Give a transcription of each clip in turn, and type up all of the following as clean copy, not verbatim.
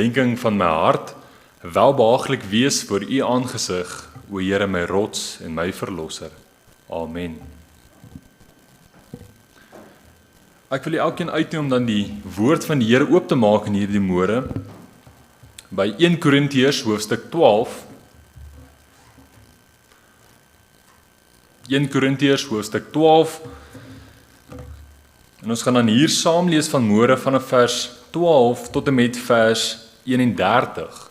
Denking van my hart, welbehaaglik wees voor u aangesig, o Here my rots en my verlosser. Amen. Ek wil elkeen uitnooi om dan die woord van die Here oop te maak in hierdie môre, by 1 Korintiërs hoofstuk 12, 1 Korintiërs hoofstuk 12, en ons gaan dan hier saam lees van môre vanaf vers 12 tot en met vers 31.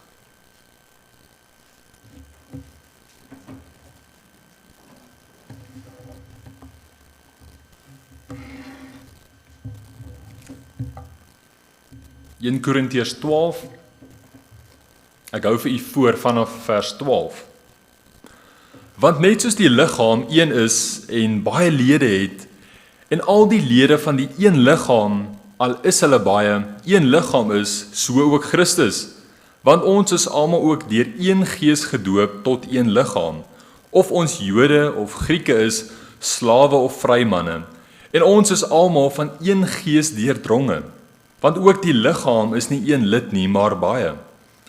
In Korintiërs 12, ek hou vir u voor vanaf vers 12. Want net soos die liggaam een is en baie lede het, en al die lede van die een liggaam, al is hulle baie, een liggaam is, so ook Christus. Want ons is almal ook deur een gees gedoop tot een liggaam, of ons Jode of Grieke is, slawe of vrymanne, en ons is almal van een gees deurdronge. Want ook die liggaam is nie een lid nie, maar baie.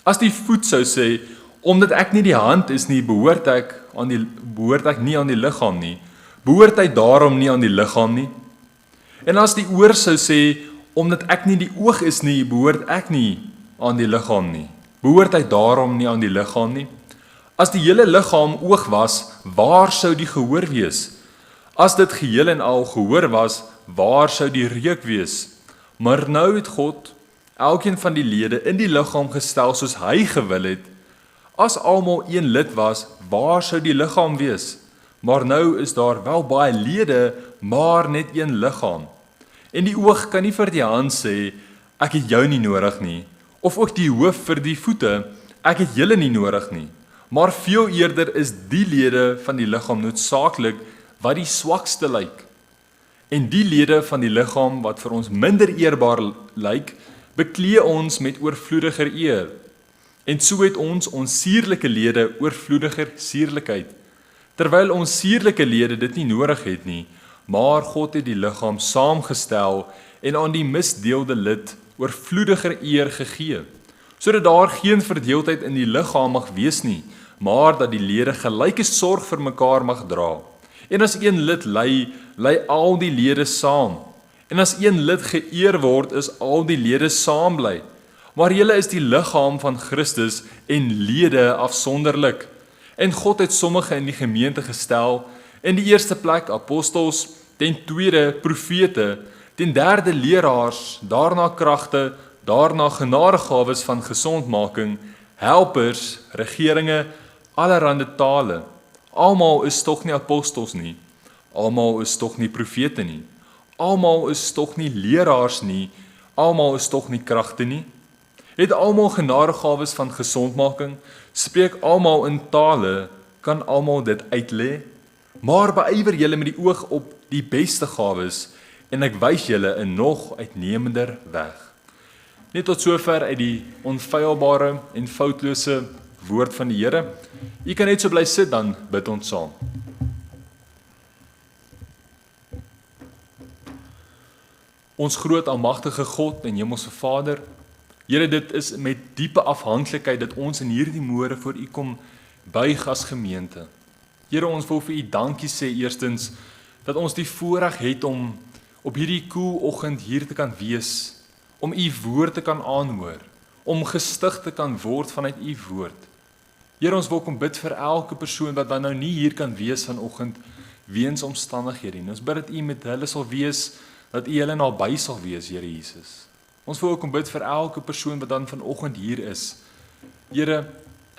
As die voet sou sê, omdat ek nie die hand is nie, behoort ek nie aan die liggaam nie, behoort hy daarom nie aan die liggaam nie? En as die oor sou sê, omdat ek nie die oog is nie, behoort ek nie aan die liggaam nie, behoort hy daarom nie aan die liggaam nie? As die hele liggaam oog was, waar sou die gehoor wees? As dit geheel en al gehoor was, waar sou die reuk wees? Maar nou het God elkeen van die lede in die liggaam gestel soos hy gewil het. As almal een lid was, waar sou die liggaam wees? Maar nou is daar wel baie lede, maar net een liggaam. En die oog kan nie vir die hand sê, ek het jou nie nodig nie, of ook die hoof vir die voete, ek het julle nie nodig nie. Maar veel eerder is die lede van die liggaam noodsaaklik wat die swakste lyk. En die lede van die liggaam wat vir ons minder eerbaar lyk, beklee ons met oorvloediger eer. En so het ons sierlike lede oorvloediger sierlikheid. Terwyl ons sierlike lede dit nie nodig het nie, maar God het die liggaam saamgestel en aan die misdeelde lid oorvloediger eer gegee, sodat daar geen verdeeldheid in die liggaam mag wees nie, maar dat die lede gelyke sorg vir mekaar mag dra. En as een lid ly al die lede saam. En as een lid geëer word, is al die lede saam bly. Maar julle is die liggaam van Christus en lede afsonderlik. En God het sommige in die gemeente gestel, in die eerste plek apostels, ten tweede profete, ten derde leraars, daarna kragte, daarna genadegawes van gesondmaking, helpers, regeringe, allerhande tale. Almal is tog nie apostels nie, almal is tog nie profete nie, almal is tog nie leraars nie, almal is tog nie kragte nie. Het almal genadegawes van gesondmaking, spreek almal in tale, kan almal dit uitlê, maar beywer julle met die oog op die beste gawes, en ek wys julle 'n nog uitnemender weg. Net tot sover uit die onfeilbare en foutlose woord van die Here. U kan net so bly sit, dan bid ons saam. Ons groot almagtige God en Hemelse Vader, Here, dit is met diepe afhanklikheid dat ons in hierdie môre voor U kom buig as gemeente. Here, ons wil vir U dankie sê eerstens dat ons die voorreg het om op hierdie koeloggend hier te kan wees, om U woord te kan aanhoor, om gestig te kan word vanuit U woord. Here, ons wil kom bid vir elke persoon wat dan nou nie hier kan wees vanoggend weens omstandighede nie. Ons bid dat U met hulle sal wees, dat U hulle naby sal wees, Here Jesus. Ons wil kom bid vir elke persoon wat dan vanoggend hier is. Here,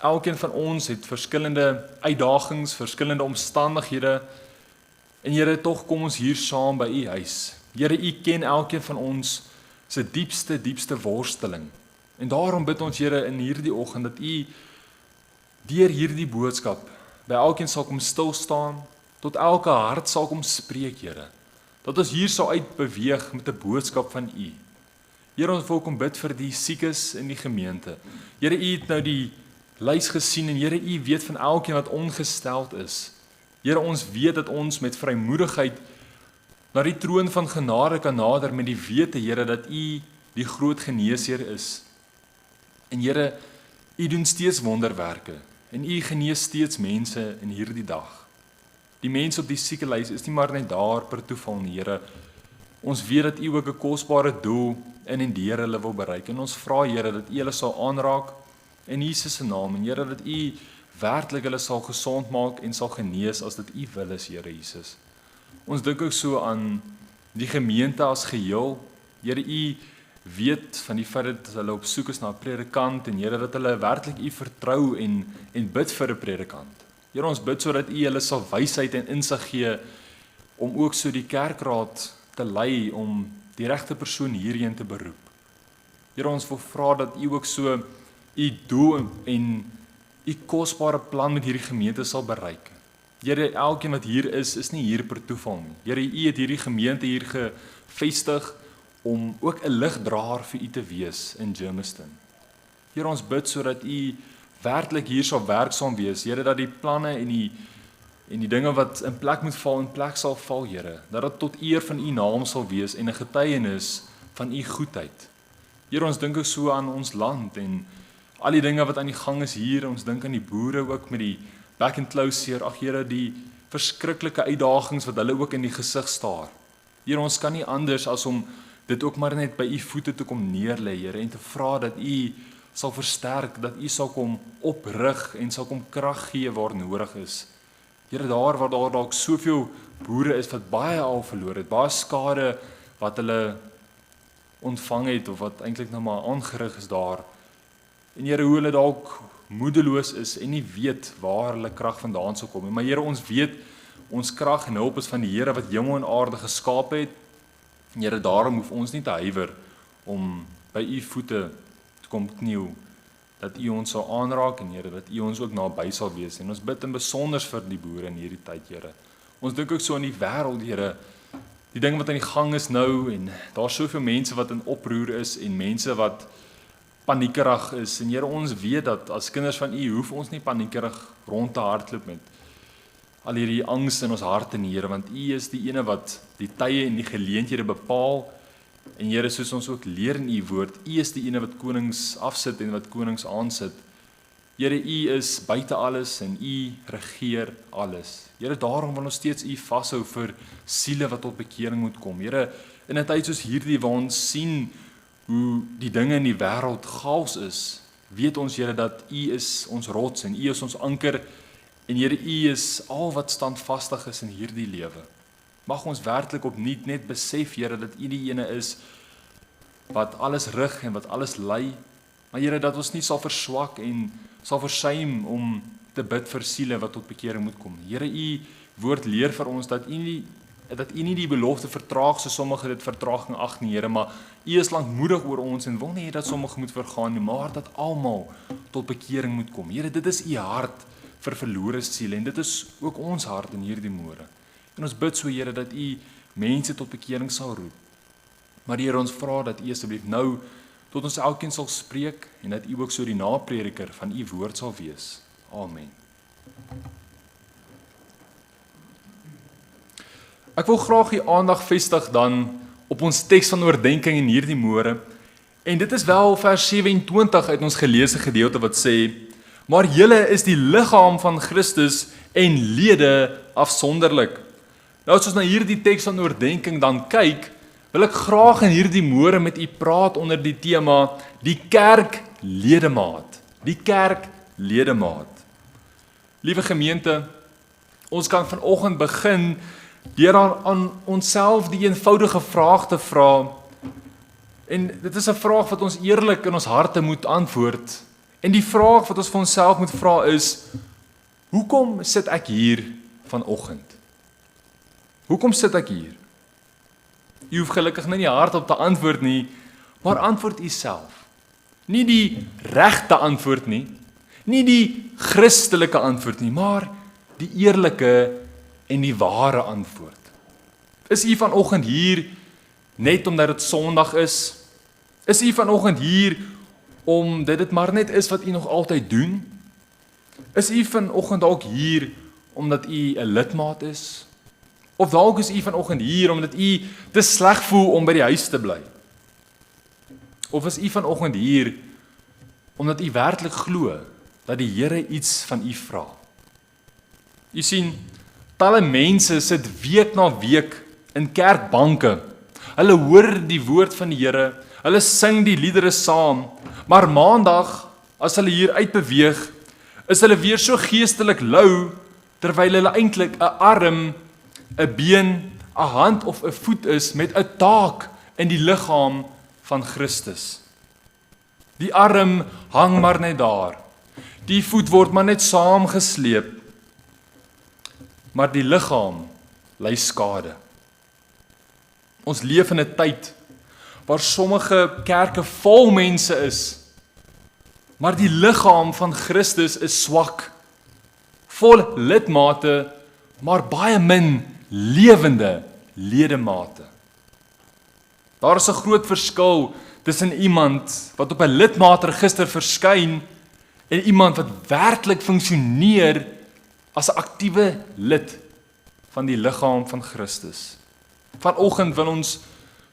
elkeen van ons het verskillende uitdagings, verskillende omstandighede, en Here, tog kom ons hier saam by U huis. Here, U ken elkeen van ons se diepste worsteling. En daarom bid ons, Here, in hierdie oggend dat U deur hierdie boodskap by elkeen sal kom stil staan, tot elke hart sal kom spreek, Here. Dat ons hier sal uitbeweeg met 'n boodskap van U. Here, ons wil kom bid vir die siekes in die gemeente. Here, U het nou die lys gesien en Here, U weet van elkeen wat ongesteld is. Here, ons weet dat ons met vrymoedigheid na die troon van genade kan nader met die wete, Here, dat U die groot geneesheer is. En Here, U doen steeds wonderwerke en U genees steeds mense in hierdie dag. Die mense op die siekelys is nie maar net daar per toeval nie, Here. Ons weet dat U ook 'n kosbare doel in en deur hulle wil bereik. En ons vra, Here, dat U hulle sal aanraak in Jesus se naam. En Here, dat U werklik hulle sal gesond maak en sal genees as dit U wil is, Here Jesus. Ons dink ook so aan die gemeente as geheel. Here, U weet van die feit dat hulle op soek is na 'n predikant en Here, dat hulle werklik U vertrou en bid vir 'n predikant. Here, ons bid sodat U hulle sal wysheid en insig gee om ook so die kerkraad te lei om die regte persoon hierheen te beroep. Here, ons wil vra dat U ook so U doel en U kosbare plan met hierdie gemeente sal bereik. Here, elkeen wat hier is nie hier per toeval nie. Here, U het hierdie gemeente hier gevestig om ook 'n ligdraer vir U te wees in Germiston. Here, ons bid sodat U werklik hier sal werksaam wees. Here, dat die planne en die dinge wat in plek sal val, Here. Dat dit tot eer van U naam sal wees en 'n getuienis van U goedheid. Here, ons dink ook so aan ons land en al die dinge wat aan die gang is hier. Ons dink aan die boere ook met die back and close. Ag Here, die verskriklike uitdagings wat hulle ook in die gesig staar. Here, ons kan nie anders as om dit ook maar net by U voete te kom neerlê, Here, en te vra dat U sal versterk, dat U sal kom oprig en sal kom krag gee waar nodig is. Here, daar waar daar dalk soveel boere is wat baie al verloor het, baie skade wat hulle ontvang het of wat eintlik nou maar aangerig is daar. En Here, hoe hulle dalk moedeloos is en nie weet waar hulle krag vandaan sal kom nie. Maar Here, ons weet ons krag en hulp is van die Here wat hemel en aarde geskaap het. Here, daarom hoef ons nie te huiwer om by U voete te kom kniel, dat U ons sal aanraak en Here, dat U ons ook naby sal wees. En ons bid in besonder vir die boere in hierdie tyd, Here. Ons dink ook so aan die wêreld, Here, die ding wat aan die gang is nou en daar's soveel mense wat in oproer is en mense wat paniekerig is. En Here, ons weet dat as kinders van U hoef ons nie paniekerig rond te hardloop met al hierdie angs in ons harte nie, Here, want U is die ene wat die tye en die geleenthede bepaal. En Here, soos ons ook leer in U woord, U is die ene wat konings afsit en wat konings aansit. Here, U is buite alles en U regeer alles. Here, daarom wil ons steeds U vashou vir siele wat tot bekering moet kom. Here, in 'n tyd soos hierdie waar ons sien hoe die dinge in die wêreld chaos is, weet ons, Here, dat U is ons rots en U is ons anker. En Here, U is al wat standvastig is in hierdie lewe. Mag ons werklik opnuut net besef, Here, dat U die ene is wat alles rig en wat alles lei. Maar Here, dat ons nie sal verswak en sal versuim om te bid vir siele wat tot bekering moet kom. Here, U woord leer vir ons dat U nie die belofte vertraag so sommige dit vertraging ag nie, Here, maar U is lankmoedig oor ons en wil nie hê dat sommige moet vergaan nie, maar dat almal tot bekering moet kom. Here, dit is U hart vir verlore siele en dit is ook ons hart in hierdie môre. En ons bid so, Here, dat U mense tot bekering sal roep. Maar Here, ons vra dat U asseblief nou tot ons elkeen sal spreek en dat U ook so die naprediker van U woord sal wees. Amen. Ek wil graag U aandag vestig dan op ons teks van oordeenking in hierdie môre. En dit is wel vers 27 uit ons geleesde gedeelte wat sê: "Maar julle is die liggaam van Christus en lede afsonderlik." Nou as ons na hierdie teks van oordeenking dan kyk, wil ek graag in hierdie môre met U praat onder die tema die kerk ledemaat. Die kerk ledemaat. Liewe gemeente, ons kan vanoggend begin deur aan onsself die eenvoudige vraag te vra. En dit is 'n vraag wat ons eerlik in ons harte moet antwoord. En die vraag wat ons vir onsself moet vra is: hoekom sit ek hier vanoggend? Hoekom sit ek hier? U hoef gelukkig nie hardop te antwoord nie, maar antwoord U self. Nie die regte antwoord nie, nie die Christelike antwoord nie, maar die eerlike en die ware antwoord. Is U vanoggend hier net omdat dit Sondag is? Is U vanoggend hier omdat dit maar net is wat U nog altyd doen? Is U vanoggend dalk hier omdat U 'n lidmaat is? Of dalk is U vanoggend hier omdat U te sleg voel om by die huis te bly? Of is U vanoggend hier omdat u werklik glo dat die Here iets van u vra. U sien, talle mense sit week na week in kerkbanke. Hulle hoor die woord van die Here, hulle sing die liedere saam, maar maandag, as hulle hier uitbeweeg, is hulle weer so geestelik lou, terwyl hulle eintlik 'n arm, 'n been, 'n hand of 'n voet is met 'n taak in die liggaam van Christus. Die arm hang maar net daar. Die voet word maar net saamgesleep. Maar die liggaam ly skade. Ons leef in 'n tyd waar sommige kerke vol mense is, maar die liggaam van Christus is swak, vol lidmate, maar baie min lewende ledemate. Daar is 'n groot verskil tussen iemand wat op 'n lidmaatregister verskyn en iemand wat werklik funksioneer as 'n aktiewe lid van die liggaam van Christus. Vanoggend wil ons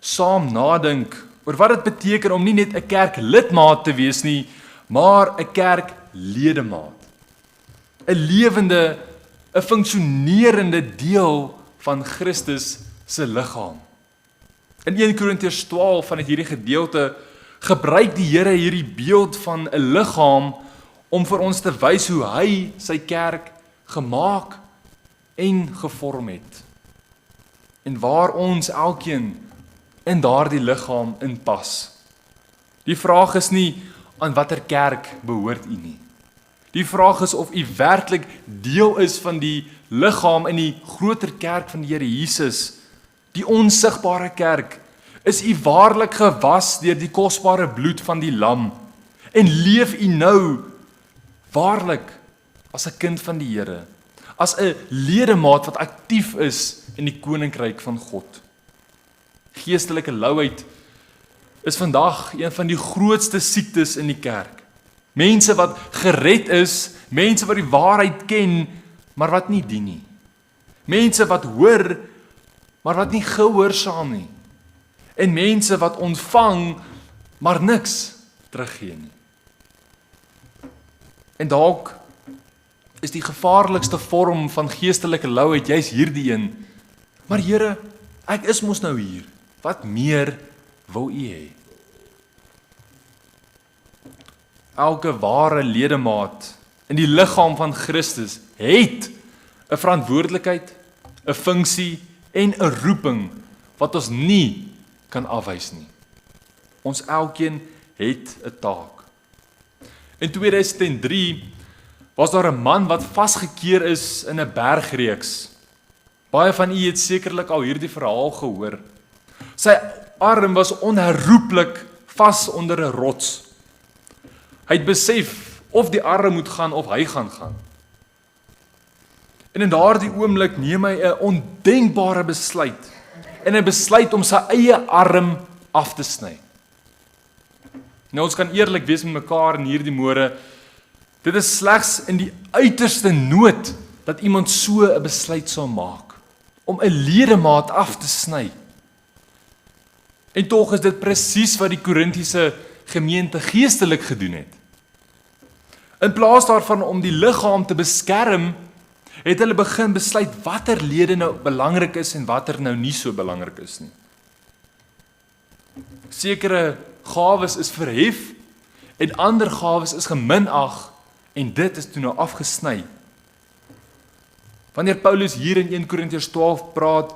saam nadink oor wat dit beteken om nie net 'n kerklidmaat te wees nie, maar 'n kerkledemaat. 'n lewende, 'n funksionerende deel van Christus se liggaam. In 1 Korintiërs 12 van hierdie gedeelte gebruik die Here hierdie beeld van 'n liggaam om vir ons te wys hoe hy sy kerk gemaak en gevorm het. En waar ons elkeen in daardie liggaam inpas. Die vraag is nie aan watter kerk behoort u nie. Die vraag is of u werklik deel is van die liggaam in die groter kerk van die Here Jesus, die onsigbare kerk. Is u waarlik gewas deur die kosbare bloed van die lam en leef u nou waarlik as 'n kind van die Here, as 'n ledemaat wat aktief is in die koninkryk van God. Geestelike louheid is vandag een van die grootste siektes in die kerk. Mense wat gered is, mense wat die waarheid ken, maar wat nie dien nie. Mense wat hoor, maar wat nie gehoorsaam nie. En mense wat ontvang, maar niks teruggee nie. En dalk is die gevaarlikste vorm van geestelike louheid juis hierdie een. Maar Here, ek is mos nou hier. Wat meer wil u hê? Elke ware ledemaat in die liggaam van Christus het 'n verantwoordelikheid, 'n funksie en 'n roeping wat ons nie kan afwys nie. Ons elkeen het 'n taak. In 2003 was daar 'n man wat vasgekeer is in 'n bergreeks. Baie van u het sekerlik al hierdie verhaal gehoor. Sy arm was onherroepelik vas onder 'n rots. Hy het besef of die arm moet gaan of hy gaan. En in daardie oomblik neem hy 'n ondenkbare besluit. En hy besluit om sy eie arm af te sny. Nou ons kan eerlik wees met mekaar in hierdie môre. Dit is slegs in die uiterste nood dat iemand so 'n besluit sal maak om 'n ledemaat af te sny. En tog is dit presies wat die Korintiese gemeente geestelik gedoen het. In plaas daarvan om die liggaam te beskerm, het hulle begin besluit watter lede nou belangrik is en watter nou nie so belangrik is nie. Sekere gawes is verhef en ander gawes is geminag en dit is toe nou afgesny. Wanneer Paulus hier in 1 Korintiërs 12 praat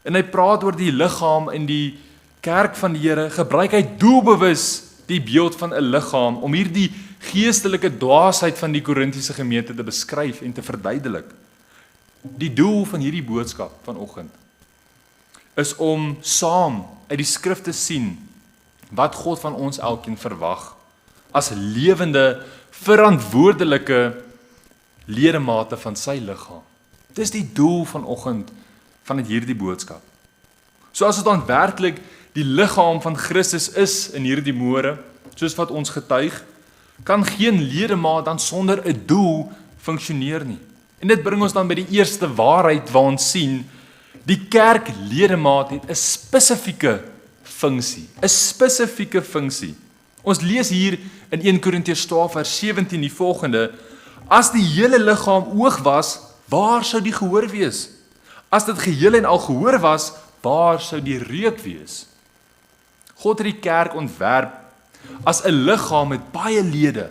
en hy praat oor die liggaam in die kerk van die Here, gebruik hy doelbewus die beeld van 'n liggaam om hierdie geestelike dwaasheid van die Korintiese gemeente te beskryf en te verduidelik. Die doel van hierdie boodskap vanoggend is om saam uit die skrif te sien wat God van ons elkeen verwag as lewende, verantwoordelike ledemate van sy liggaam. Dis die doel vanoggend van hierdie boodskap. So as dit dan werklik die liggaam van Christus is in hierdie môre, soos wat ons getuig, kan geen ledemaat dan sonder 'n doel funksioneer nie. En dit bring ons dan by die eerste waarheid waar ons sien, die kerkledemaat het 'n spesifieke funksie, 'n spesifieke funksie. Ons lees hier in 1 Korintiërs 12 vers 17 die volgende: As die hele liggaam oog was, waar sou die gehoor wees? As dit geheel en al gehoor was, waar sou die reuk wees? God het die kerk ontwerp as 'n liggaam met baie lede.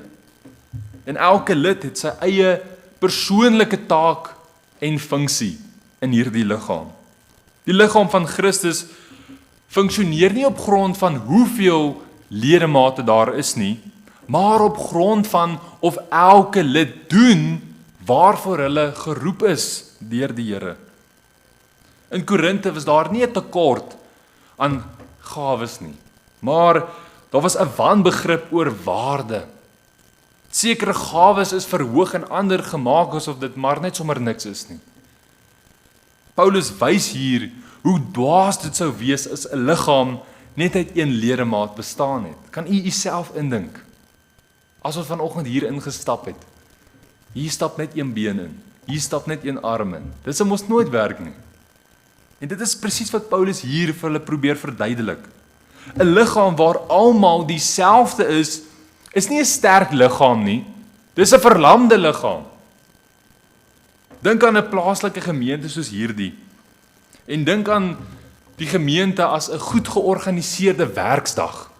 En elke lid het sy eie persoonlike taak en funksie in hierdie liggaam. Die liggaam van Christus funksioneer nie op grond van hoeveel ledemate daar is nie, maar op grond van of elke lid doen waarvoor hulle geroep is deur die Here. In Korinthe was daar nie 'n tekort aan gawes nie, maar daar was 'n wanbegrip oor waarde. Sekere gawes is verhoog en ander gemaak asof dit maar net sommer niks is nie. Paulus wys hier hoe dwaas dit sou wees as 'n liggaam net uit een ledemaat bestaan het. Kan u uself indink? As ons vanoggend hier ingestap het. Hier stap net een been in. Hier stap net een arm in. Dit sou mos nooit werk nie. En dit is presies wat Paulus hier vir hulle probeer verduidelik. 'n Liggaam waar almal dieselfde is nie 'n sterk liggaam nie. Dis 'n verlamde liggaam. Dink aan 'n plaaslike gemeente soos hierdie. En dink aan die gemeente as 'n goed georganiseerde werksdag.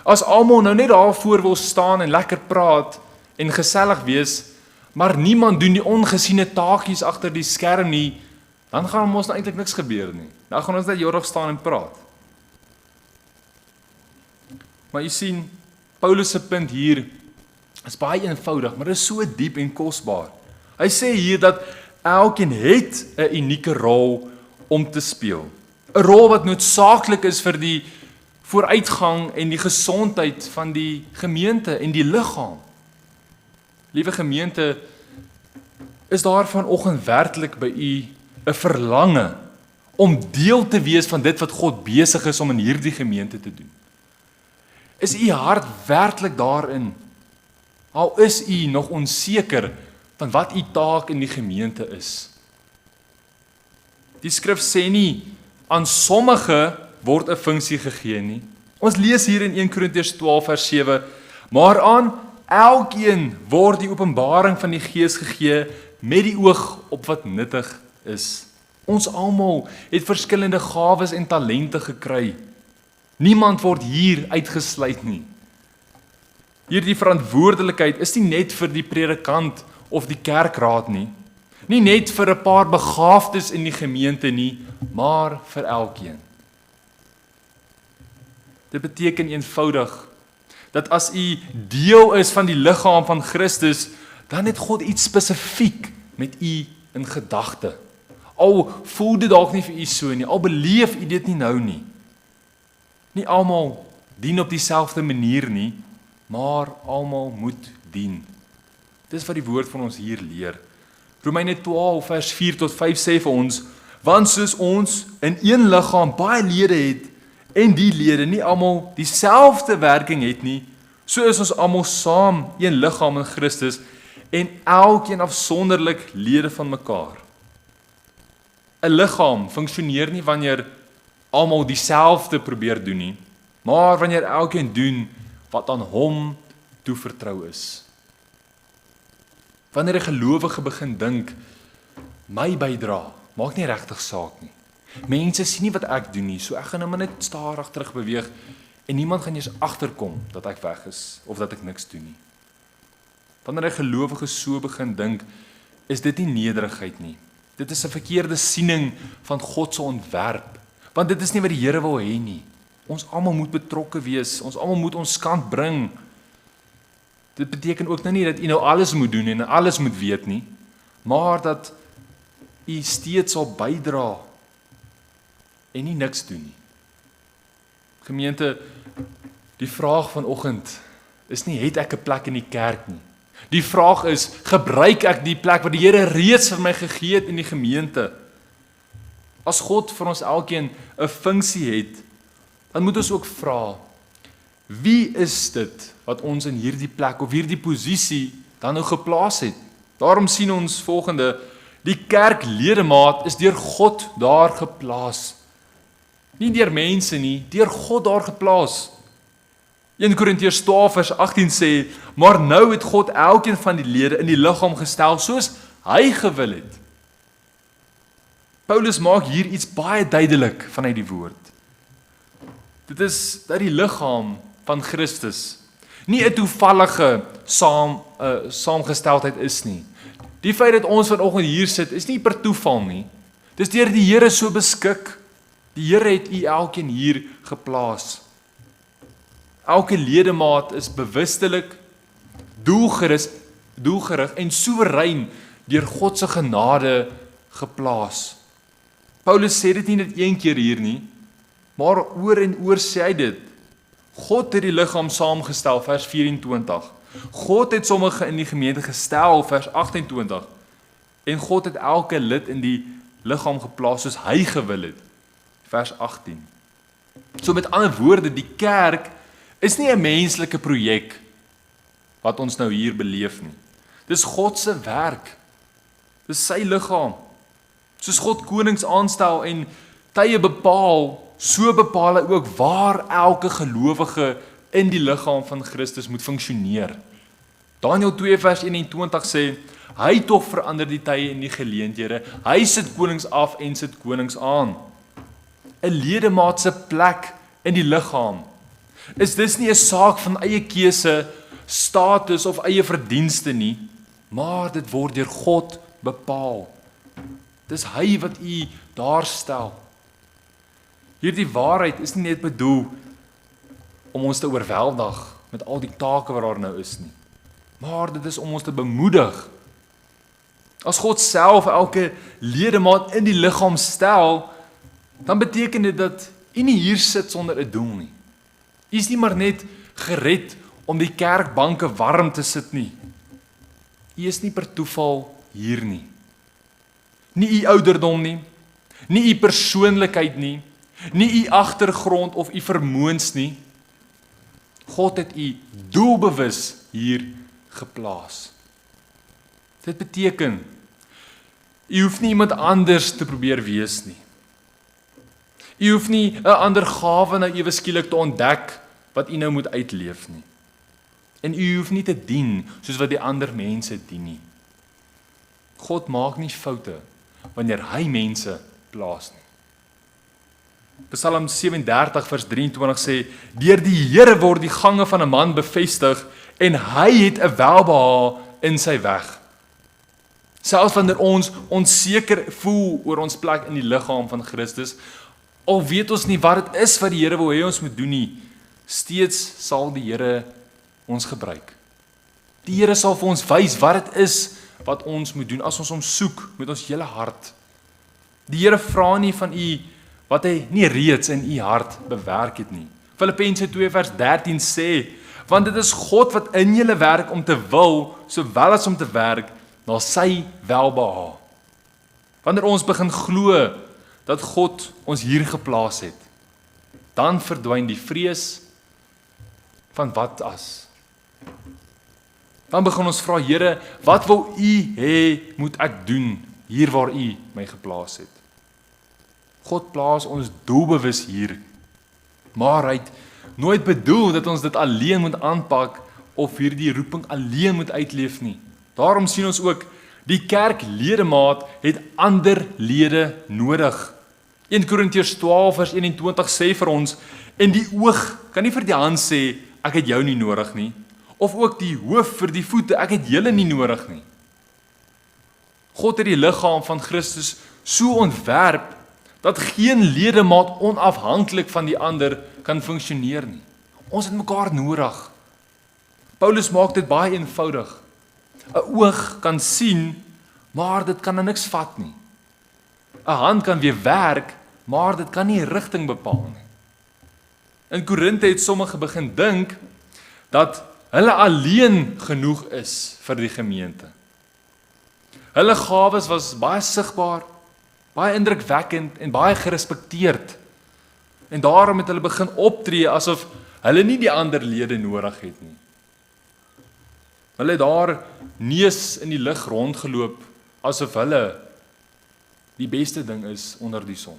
As almal nou net daar voor wil staan en lekker praat en gesellig wees, maar niemand doen die ongesiene taakies agter die skerm nie, dan gaan ons nou eintlik niks gebeur nie. Dan gaan ons net eendag staan en praat. Maar jy sien, Paulus se punt hier is baie eenvoudig, maar dit is so diep en kosbaar. Hy sê hier dat elkeen het 'n unieke rol om te speel. 'n Rol wat noodsaaklik is vir die vooruitgang en die gesondheid van die gemeente en die liggaam. Liewe gemeente, is daar vanoggend werklik by u 'n verlange om deel te wees van dit wat God besig is om in hierdie gemeente te doen? Is u hart werklik daarin? Al is u nog onseker van wat u taak in die gemeente is. Die skrif sê nie aan sommige word 'n funksie gegee nie. Ons lees hier in 1 Korintiërs 12 vers 7, maar aan elkeen word die openbaring van die Gees gegee met die oog op wat nuttig is. Ons almal het verskillende gawes en talente gekry. Niemand word hier uitgesluit nie. Hierdie verantwoordelikheid is nie net vir die predikant of die kerkraad nie. Nie net vir 'n paar begaafdes in die gemeente nie, maar vir elkeen. Dit beteken eenvoudig dat as u deel is van die liggaam van Christus, dan het God iets spesifiek met u in gedagte. Al voel dit dalk nie vir u so nie, al beleef u dit nie nou nie. Nie almal dien op dieselfde manier nie, maar almal moet dien. Dis wat die woord van ons hier leer. Romeine 12 vers 4 tot 5 sê vir ons, want soos ons in een liggaam baie lede het, en die lede nie almal dieselfde werking het nie, so is ons almal saam een liggaam in Christus, en elkeen afsonderlik lede van mekaar. 'n Liggaam funksioneer nie wanneer almal dieselfde probeer doen nie, maar wanneer elkeen doen wat aan hom toevertrou is. Wanneer 'n gelowige begin dink, my bydra maak nie regtig saak nie. Mense sien nie wat ek doen nie, so ek gaan nou maar net stadig terug beweeg en niemand gaan eers agterkom dat ek weg is of dat ek niks doen nie. Wanneer 'n gelowige so begin dink, is dit nie nederigheid nie. Dit is 'n verkeerde siening van God se ontwerp, want dit is nie wat die Here wil hê nie. Ons almal moet betrokke wees, ons almal moet ons kant bring. Dit beteken ook nou nie dat u nou alles moet doen en alles moet weet nie, maar dat u steeds sal bydra en nie niks doen nie. Gemeente, die vraag vanoggend is nie, het ek 'n plek in die kerk nie. Die vraag is, gebruik ek die plek wat die Here reeds vir my gegee het in die gemeente? As God vir ons elkeen 'n funksie het, dan moet ons ook vra, wie is dit wat ons in hierdie plek of hierdie posisie dan nou geplaas het? Daarom sien ons volgende, die kerkledemaat is deur God daar geplaas. Nie deur mense nie, deur God daar geplaas. 1 Korintiërs 12 vers 18 sê, maar nou het God elkeen van die lede in die liggaam gestel soos hy gewil het. Paulus maak hier iets baie duidelik vanuit die woord. Dit is dat die liggaam van Christus nie 'n toevallige saamgesteldheid is nie. Die feit dat ons vanoggend hier sit, is nie per toeval nie. Dis deur die Here so beskik. Die Here het u elkeen hier geplaas. Elke ledemaat is bewustelik, doelgerig en soewerein deur God se genade geplaas. Paulus sê dit nie net een keer hier nie, maar oor en oor sê hy dit. God het die liggaam saamgestel, vers 24. God het sommige in die gemeente gestel, vers 28. En God het elke lid in die liggaam geplaas soos hy gewil het, vers 18. So met ander woorde, die kerk is nie 'n menslike projek wat ons nou hier beleef nie. Dis God se werk. Dis sy liggaam. Soos God konings aanstel en tye bepaal, so bepaal hy ook waar elke gelowige in die liggaam van Christus moet funksioneer. Daniël 2 vers 21 sê, hy tog verander die tye en die geleenthede. Hy sit konings af en sit konings aan. 'n Ledemaat se plek in die liggaam is dis nie 'n saak van eie keuse, status of eie verdienste nie, maar dit word deur God bepaal. Dis hy wat u daar stel. Hierdie waarheid is nie net bedoel om ons te oorweldig met al die take wat daar nou is nie, maar dit is om ons te bemoedig. As God self elke ledemaat in die liggaam stel, dan beteken dit dat u nie hier sit sonder 'n doel nie. U is nie maar net gered om die kerkbanke warm te sit nie. U is nie per toeval hier nie. Nie u ouderdom nie, nie u persoonlikheid nie, nie u agtergrond of u vermoëns nie. God het u doelbewus hier geplaas. Dit beteken, u hoef nie iemand anders te probeer wees nie. U hoef nie 'n ander gawe nou ewe skielik te ontdek wat u nou moet uitleef nie. En u hoef nie te dien soos wat die ander mense dien nie. God maak nie foute wanneer hy mense plaas nie. Psalm 37 vers 23 sê, deur die Here word die gange van 'n man bevestig en hy het 'n welbehae in sy weg. Selfs wanneer ons onseker voel oor ons plek in die liggaam van Christus, al weet ons nie wat dit is wat die Here wil hê ons moet doen nie, steeds sal die Here ons gebruik. Die Here sal vir ons wys wat dit is wat ons moet doen as ons hom soek met ons hele hart. Die Here vra nie van u wat hy nie reeds in u hart bewerk het nie. Filippense 2 vers 13 sê, want dit is God wat in julle werk om te wil, sowel as om te werk, na sy welbehae. Wanneer ons begin glo dat God ons hier geplaas het, dan verdwyn die vrees van wat as. Dan begin ons vra, Here, wat wil u hê moet ek doen hier waar u my geplaas het? God plaas ons doelbewus hier, maar hy het nooit bedoel dat ons dit alleen moet aanpak of hierdie roeping alleen moet uitleef nie. Daarom sien ons ook, die kerkledemaat het ander lede nodig. 1 Korintiërs 12 vers 21 sê vir ons, en die oog kan nie vir die hand sê, ek het jou nie nodig nie, of ook die hoof vir die voete, ek het julle nie nodig nie. God het die liggaam van Christus so ontwerp, dat geen ledemaat onafhanklik van die ander kan funksioneer nie. Ons het mekaar nodig. Paulus maak dit baie eenvoudig. 'n Oog kan sien, maar dit kan niks vat nie. 'n Hand kan weer werk, maar dit kan nie rigting bepaal nie. In Korinthe het sommige begin dink dat hulle alleen genoeg is vir die gemeente. Hulle gawes was baie sigbaar, baie indrukwekkend en baie gerespekteerd. En daarom het hulle begin optree asof hulle nie die ander lede nodig het nie. Hulle het daar neus in die lug rondgeloop asof hulle die beste ding is onder die son.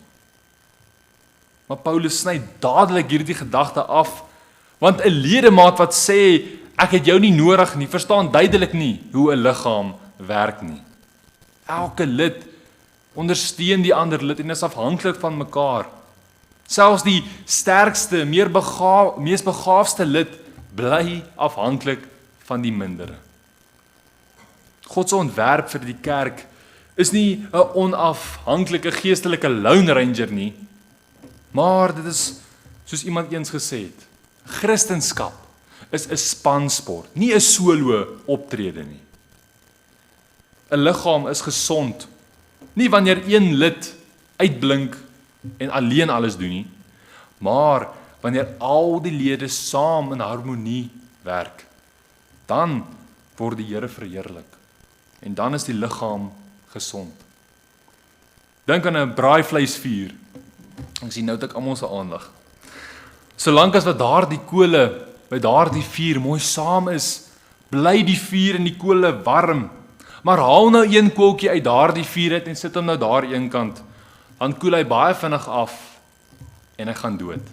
Maar Paulus sny dadelik hierdie gedagte af, Want 'n ledemaat wat sê, ek het jou nie nodig nie, verstaan duidelik nie hoe 'n liggaam werk nie. Elke lid ondersteun die ander lid en is afhanklik van mekaar. Selfs die sterkste, mees begaafde lid bly afhanklik van die mindere. God se ontwerp vir die kerk is nie 'n onafhanklike geestelike lone ranger nie, maar dit is, soos iemand eens gesê het, Christendom is 'n spansport, nie 'n solo optrede nie. 'n Liggaam is gesond, nie wanneer een lid uitblink en alleen alles doen nie, maar wanneer al die lede saam in harmonie werk, dan word die Here verheerlik en dan is die liggaam gesond. Dink aan 'n braaivleisvuur. Ek sien nou het ek almal se aandag. Solank as wat daardie kole by daardie vuur mooi saam is, bly die vuur en die kole warm. Maar haal nou een koeltjie uit daardie vuur uit en sit hom nou daar een kant, dan koel hy baie vinnig af en hy gaan dood.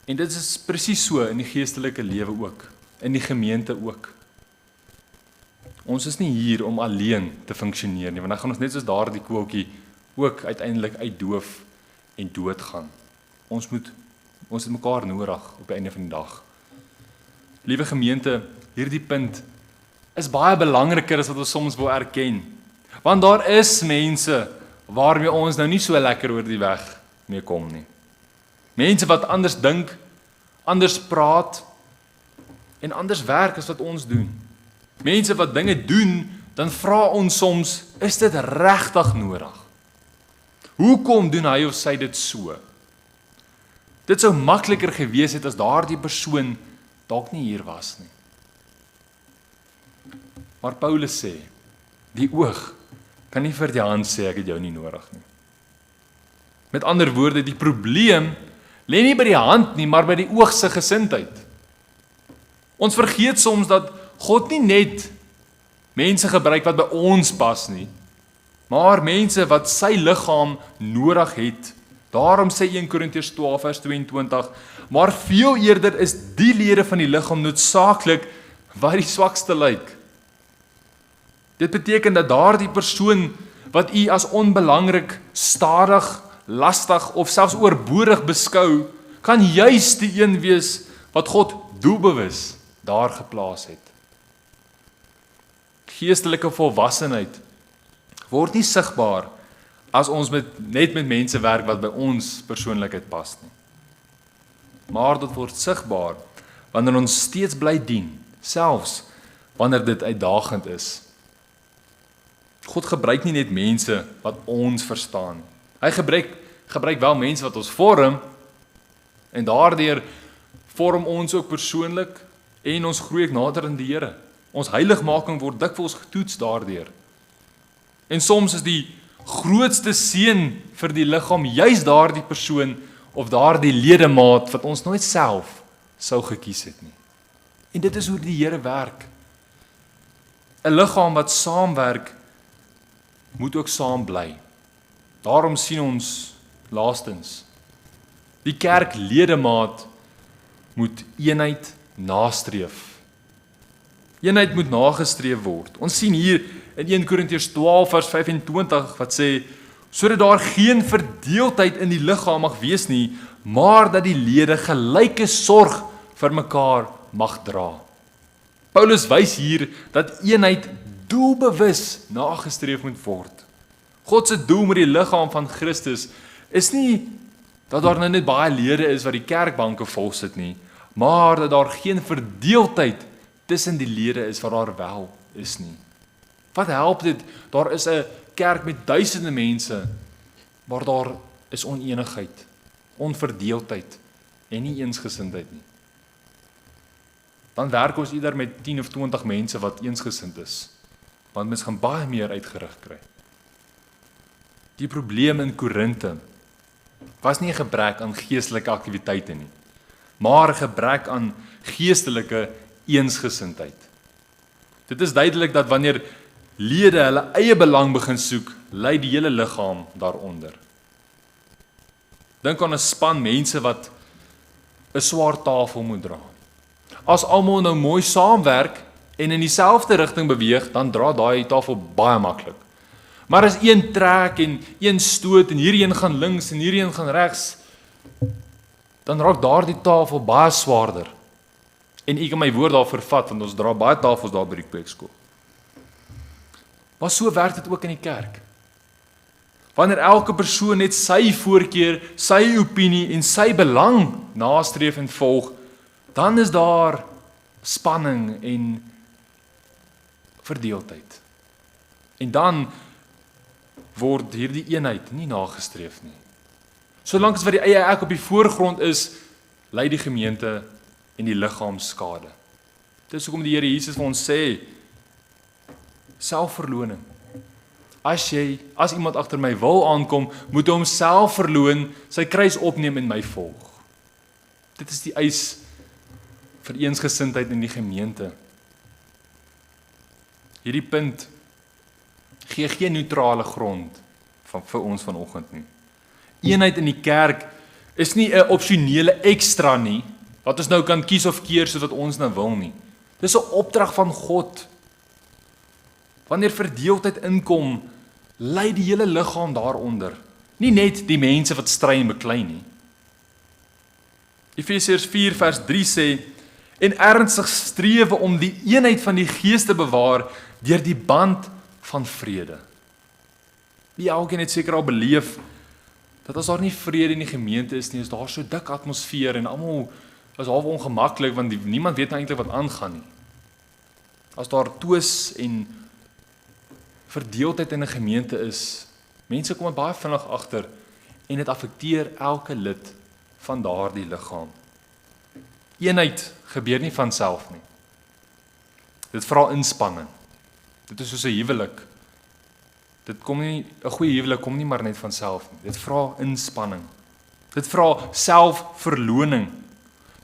En dit is presies so in die geestelike lewe ook, in die gemeente ook. Ons is nie hier om alleen te funksioneer nie, want dan gaan ons net soos daardie koeltjie ook uiteindelik uitdoof en doodgaan. Ons het mekaar nodig op die einde van die dag. Liewe gemeente, hierdie punt is baie belangriker as wat ons soms wil erken. Want daar is mense waarmee ons nou nie so lekker oor die weg mee kom nie. Mense wat anders dink, anders praat en anders werk as wat ons doen. Mense wat dinge doen, dan vra ons soms, is dit regtig nodig? Hoekom doen hy of sy dit so? Dit sou makliker gewees het as daardie persoon dalk nie hier was nie. Maar Paulus sê, die oog kan nie vir die hand sê, ek het jou nie nodig nie. Met ander woorde, die probleem lê nie by die hand nie, maar by die oog se gesindheid. Ons vergeet soms dat God nie net mense gebruik wat by ons pas nie, maar mense wat sy liggaam nodig het. Daarom sê 1 Korintiërs 12 vers 22, maar veel eerder is die lede van die liggaam noodsaaklik wat die swakste lyk. Dit beteken dat daardie persoon wat u as onbelangrik, stadig, lastig of selfs oorbodig beskou, kan juis die een wees wat God doelbewus daar geplaas het. Geestelike volwassenheid word nie sigbaar as ons net met mense werk wat by ons persoonlikheid pas nie. Maar dit word sigbaar wanneer ons steeds bly dien, selfs wanneer dit uitdagend is. God gebruik nie net mense wat ons verstaan. Hy gebruik wel mense wat ons vorm en daardeur vorm ons ook persoonlik en ons groei ek nader in die Here. Ons heiligmaking word dikwels getoets daardeur. En soms is die grootste seën vir die liggaam juis daardie persoon of daardie ledemaat wat ons nooit self sou gekies het nie. En dit is hoe die Here werk. 'n Liggaam wat saamwerk moet ook saam bly. Daarom sien ons laastens, die kerk ledemaat moet eenheid nastreef. Eenheid moet nagestreef word. Ons sien hier in 1 Korintiërs 12 vers 25 wat sê, sodat daar geen verdeeldheid in die liggaam mag wees nie, maar dat die lede gelyke sorg vir mekaar mag dra. Paulus wys hier dat eenheid doelbewus nagestreef moet word. God se doel met die liggaam van Christus is nie dat daar nou net baie lede is wat die kerkbanke vol sit nie, maar dat daar geen verdeeldheid tussen die lede is wat daar wel is nie. Wat help dit? Daar is 'n kerk met duisende mense, maar daar is onenigheid, onverdeeldheid en nie eensgesindheid nie. Dan werk ons eerder met 10 of 20 mense wat eensgesind is, want mens gaan baie meer uitgerig kry. Die probleem in Korinthe was nie 'n gebrek aan geestelike aktiwiteite nie, maar 'n gebrek aan geestelike eensgesindheid. Dit is duidelik dat wanneer lede hulle eie belang begin soek, lê die hele liggaam daaronder. Dink aan 'n span mense wat 'n swaar tafel moet dra. As almal nou mooi saamwerk en in dieselfde rigting beweeg, dan dra daai tafel baie maklik. Maar as een trek en een stoot en hierdie een gaan links en hierdie een gaan regs, dan raak daardie tafel baie swaarder. En ek kan my woord daarvoor vat, want ons dra baie tafels daar by die kweekskool. Maar so werk dit ook in die kerk. Wanneer elke persoon net sy voorkeur, sy opinie en sy belang nastreef en volg, dan is daar spanning en verdeeldheid. En dan word hierdie eenheid nie nagestreef nie. Solank as wat die eie ek op die voorgrond is, ly die gemeente en die liggaam skade. Dis hoekom die Here Jesus vir ons sê, selfverloning. As iemand agter my wil aankom, moet hy homself verloon, sy kruis opneem en my volg. Dit is die eis vir eensgesindheid in die gemeente. Hierdie punt gee geen neutrale grond vir ons vanoggend nie. Eenheid in die kerk is nie 'n opsionele ekstra nie, wat ons nou kan kies of keer soos wat ons nou wil nie. Dis 'n opdrag van God. Wanneer verdeeldheid inkom, ly die hele liggaam daaronder. Nie net die mense wat stry en beklei nie. Efesiërs 4 vers 3 sê, en ernstig strewe om die eenheid van die gees te bewaar deur die band van vrede. Wie elkeen het seker al beleef dat as daar nie vrede in die gemeente is nie, is daar so dik atmosfeer en almal is half ongemaklik want niemand weet eintlik wat aangaan nie. As daar twis en verdeeldheid in 'n gemeente is, mense kom baie vinnig agter en dit affekteer elke lid van daardie liggaam. Eenheid gebeur nie van self nie. Dit vra inspanning. Dit is soos 'n huwelik. 'n goeie huwelik kom nie maar net van self nie. Dit vra inspanning. Dit vra selfverloning.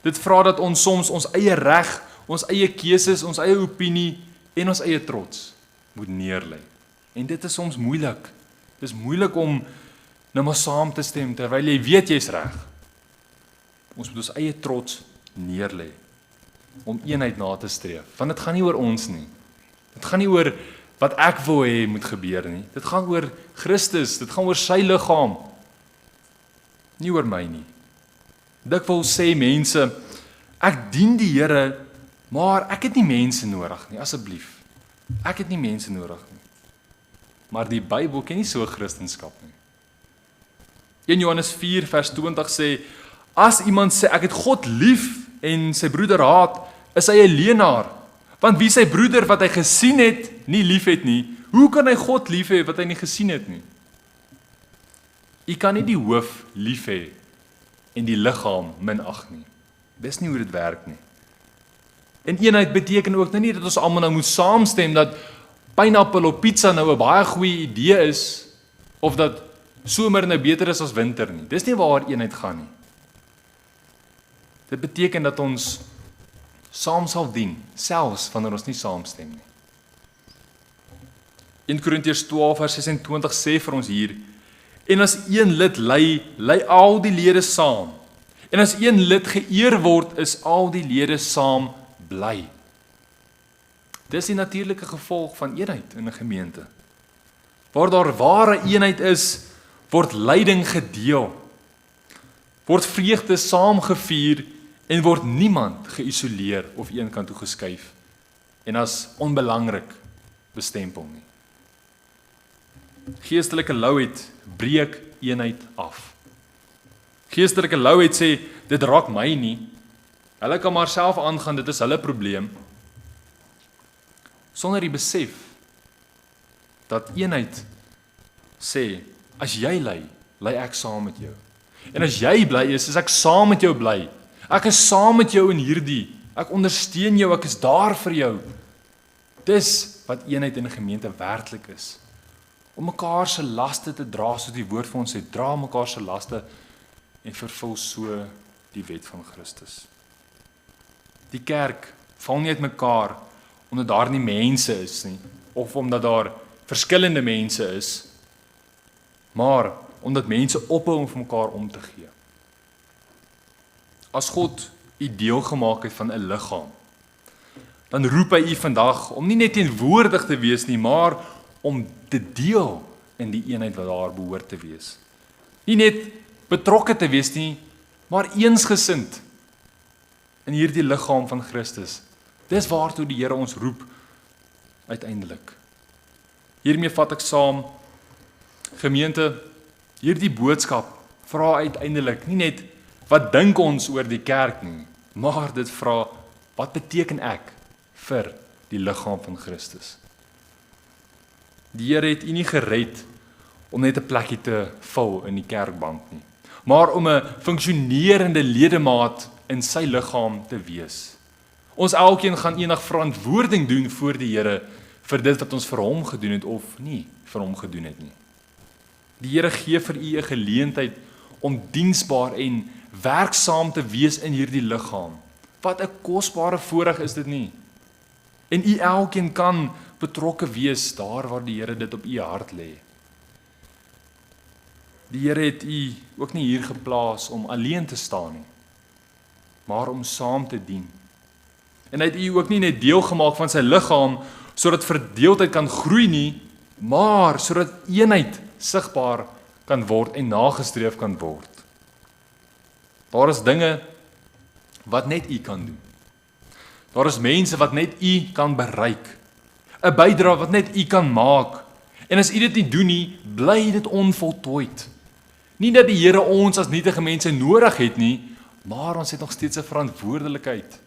Dit vra dat ons soms ons eie reg, ons eie keuses, ons eie opinie en ons eie trots moet neerlê. En dit is soms moeilik. Dit is moeilik om nou maar saam te stem terwyl jy weet jy's reg. Ons moet ons eie trots neerlê om eenheid na te streef. Want dit gaan nie oor ons nie. Dit gaan nie oor wat ek wil hê moet gebeur nie. Dit gaan oor Christus, dit gaan oor sy liggaam. Nie oor my nie. Dikwels sê mense, ek dien die Here, maar ek het nie mense nodig nie, asseblief. Ek het nie mense nodig nie. Maar die Bybel ken nie so Christendom nie. 1 Johannes 4 vers 20 sê, as iemand sê ek het God lief en sy broeder haat, is hy 'n leienaar. Want wie sy broeder wat hy gesien het, nie lief het nie, hoe kan hy God lief hê wat hy nie gesien het nie? Jy kan nie die hoof lief hê en die liggaam minag nie. Dis nie hoe dit werk nie. En eenheid beteken ook nie dat ons almal nou moet saamstem dat pineappel op pizza nou 'n baie goeie idee is of dat somer nou beter is as winter nie. Dis nie waar eenheid gaan nie. Dit beteken dat ons saam sal dien, selfs wanneer ons nie saamstem nie. 1 Korintiërs 12 vers 26 sê vir ons hier, en as een lid ly al die lede saam. En as een lid geëer word, is al die lede saam bly. Dis die natuurlike gevolg van eenheid in 'n gemeente. Waar daar ware eenheid is, word lyding gedeel. Word vreugde saamgevier en word niemand geïsoleer of een kant toe geskuif en as onbelangrik bestempel nie. Geestelike louheid breek eenheid af. Geestelike louheid sê, dit raak my nie. Hulle kan maar self aangaan, dit is hulle probleem. Sonder die besef dat eenheid sê, as jy ly ek saam met jou. En as jy bly is ek saam met jou bly. Ek is saam met jou in hierdie. Ek ondersteun jou, ek is daar vir jou. Dis wat eenheid in 'n gemeente werklik is. Om mekaar se laste te dra, soos die woord vir ons sê, dra mekaar se laste en vervul so die wet van Christus. Die kerk val nie uit mekaar omdat daar nie mense is nie, of omdat daar verskillende mense is, maar omdat mense ophou om vir mekaar om te gee. as God u deel gemaak het van 'n liggaam, dan roep hy u vandag om nie net teenwoordig te wees nie, maar om te deel in die eenheid wat daar behoort te wees. Nie net betrokke te wees nie, maar eensgesind in hierdie liggaam van Christus. Dis waartoe die Here ons roep uiteindelik. Hiermee vat ek saam, gemeente, hierdie boodskap vra uiteindelik nie net wat dink ons oor die kerk nie, maar dit vra, wat beteken ek vir die liggaam van Christus? Die Here het u nie gered om net 'n plekkie te vul in die kerkbank nie, maar om 'n funksionerende ledemaat in sy liggaam te wees. Ons elkeen gaan eendag verantwoording doen voor die Here vir dit wat ons vir hom gedoen het of nie vir hom gedoen het nie. Die Here gee vir u 'n geleentheid om diensbaar en werksaam te wees in hierdie liggaam. Wat 'n kosbare voorreg is dit nie? En u elkeen kan betrokke wees daar waar die Here dit op u hart lê. Die Here het u ook nie hier geplaas om alleen te staan nie, maar om saam te dien. En hy het u ook nie net deel gemaak van sy liggaam sodat verdeeldheid kan groei nie, maar sodat eenheid sigbaar kan word en nagestreef kan word. Daar is dinge wat net u kan doen. Daar is mense wat net u kan bereik. 'n Bydrae wat net u kan maak. En as u dit nie doen nie, bly dit onvoltooid. Nie dat die Here ons as nietige mense nodig het nie, maar ons het nog steeds 'n verantwoordelikheid.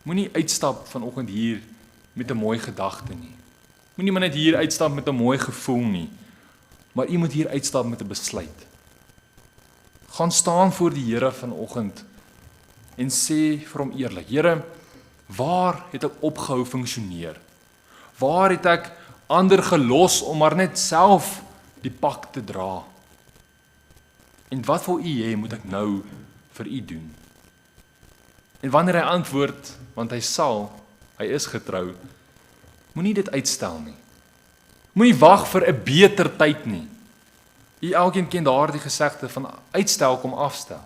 Moenie uitstap vanoggend hier met 'n mooi gedagte nie. Moenie maar net hier uitstap met 'n mooi gevoel nie, maar u moet hier uitstap met 'n besluit. Gaan staan voor die Here vanoggend en sê vir hom eerlik, Here, waar het ek opgehou funksioneer? Waar het ek ander gelos om maar net self die pak te dra? En wat wil u hê moet ek nou vir u doen? En wanneer hy antwoord, want hy is getrou, moenie dit uitstel nie. Moenie wag vir 'n beter tyd nie. U elkeen ken daardie gesegde van uitstel kom afstel.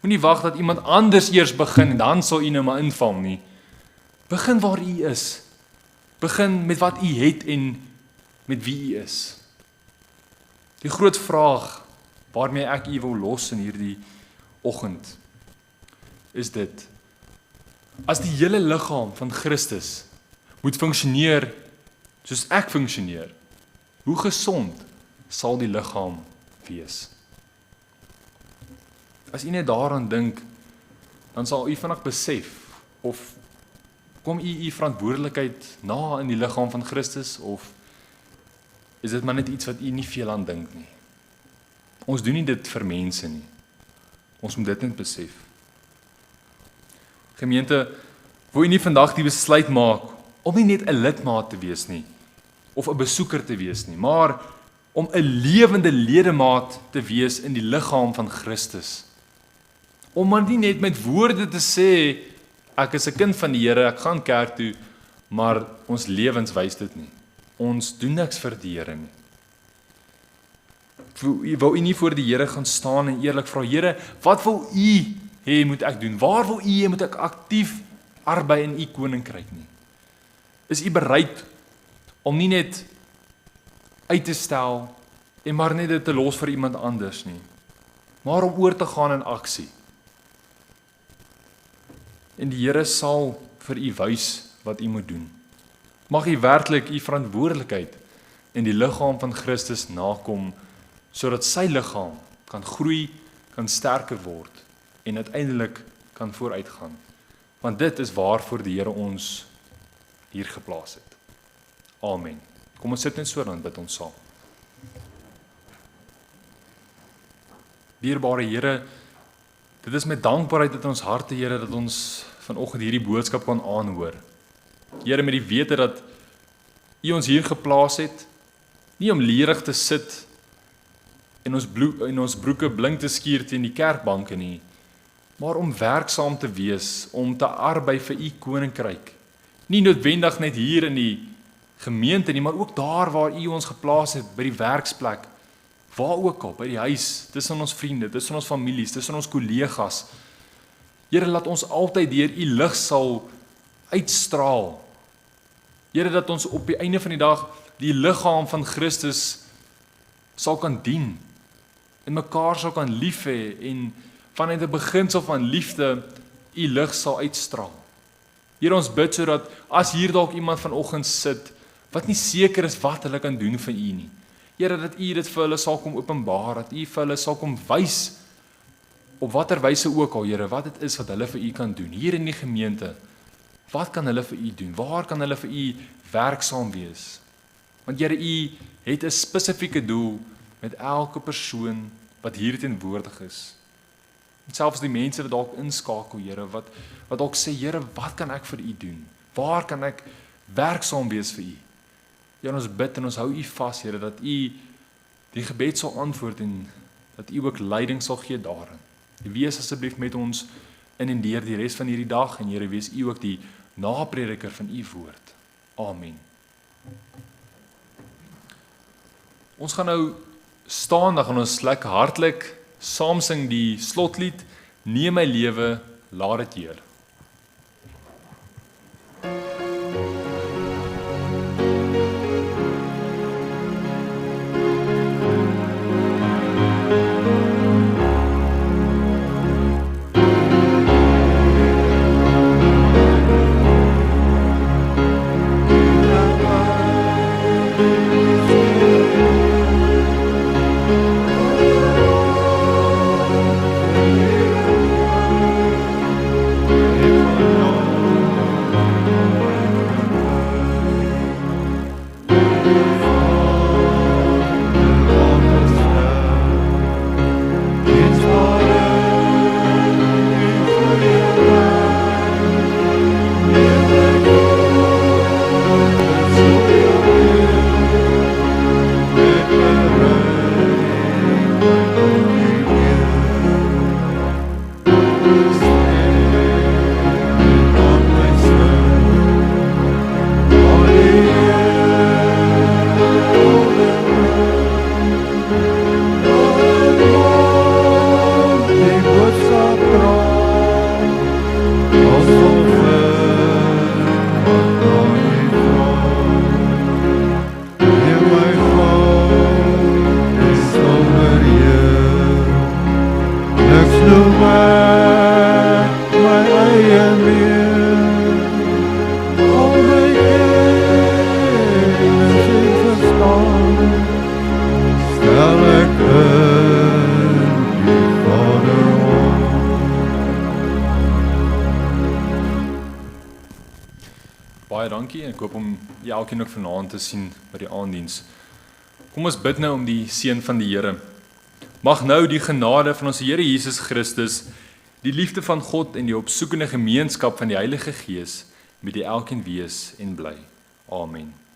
Moenie wag dat iemand anders eers begin en dan sal u nou maar inval nie. Begin waar u is. Begin met wat u het en met wie u is. Die groot vraag waarmee ek u wil los in hierdie oggend is dit: as die hele liggaam van Christus moet funksioneer soos ek funksioneer, hoe gesond sal die liggaam wees? As u net daaraan dink, dan sal u vinnig besef of kom u verantwoordelikheid na in die liggaam van Christus, of is dit maar net iets wat u nie veel aan dink nie? Ons doen nie dit vir mense nie. Ons moet dit net besef. Gemeente, wil u nie vandag die besluit maak om nie net 'n lidmaat te wees nie, of 'n besoeker te wees nie, maar om 'n lewende ledemaat te wees in die liggaam van Christus. Om maar nie net met woorde te sê, ek is 'n kind van die Here, ek gaan kerk toe, maar ons lewens wys dit nie. Ons doen niks vir die Here nie. Wil u nie voor die Here gaan staan en eerlik vra, Here, wat wil u hê moet ek doen? Waar wil u hê moet ek aktief arbei in u koninkryk nie? Is u bereid om nie net uit te stel en maar net dit te los vir iemand anders nie, maar om oor te gaan in aksie? En die Here sal vir u wys wat u moet doen. Mag u werklik u verantwoordelikheid in die liggaam van Christus nakom, sodat sy liggaam kan groei, kan sterker word en uiteindelik kan vooruitgaan. Want dit is waarvoor die Here ons hier geplaas het. Amen. Kom ons sit net so dan bid ons saam. Dierbare Here, dit is met dankbaarheid in ons harte, Here, dat ons vanoggend hierdie boodskap kan aanhoor. Here, met die wete dat U ons hier geplaas het, nie om leerig te sit en ons broeke blink te skuur teen die kerkbanke nie, maar om werksaam te wees, om te arbei vir U koninkryk. Nie noodwendig net hier in die gemeente nie, maar ook daar waar U ons geplaas het, by die werksplek, waar ook al, by die huis, tussen ons vriende, tussen ons families, tussen ons kollegas. Here, laat ons altyd deur u lig sal uitstraal. Here, dat ons op die einde van die dag die liggaam van Christus sal kan dien, en mekaar sal kan lief hê, en vanuit 'n beginsel van liefde u lig sal uitstraal. Here, ons bid sodat as hier dalk iemand vanoggend sit wat nie seker is wat hulle kan doen vir u nie. Here, dat u dit vir hulle sal kom openbaar, dat u vir hulle sal kom wys op watter wyse ook al, Here, wat dit is wat hulle vir u kan doen hier in die gemeente. Wat kan hulle vir u doen? Waar kan hulle vir u werksaam wees? Want Here, u het 'n spesifieke doel met elke persoon wat hier teenwoordig is. En selfs die mense wat dalk inskakel, Here, wat dalk sê, Here, wat kan ek vir u doen? Waar kan ek werksaam wees vir u? Ja, ons bid en ons hou u vas, Here, dat u die gebed sal antwoord en dat u ook leiding sal gee daarin. Wees asseblief met ons in en deur die res van hierdie dag, en Here, wees u ook die naprediker van u woord. Amen. Ons gaan nou staan, dan gaan ons lekker hartlik saam sing die slotlied, Neem my lewe, laat dit Heer. Baie dankie, ek hoop om elkeen ook vanaand te sien by die aanddiens. Kom ons bid nou om die seën van die Here. Mag nou die genade van ons Here Jesus Christus, die liefde van God en die opsoekende gemeenskap van die Heilige Gees met die elkeen wees en bly. Amen.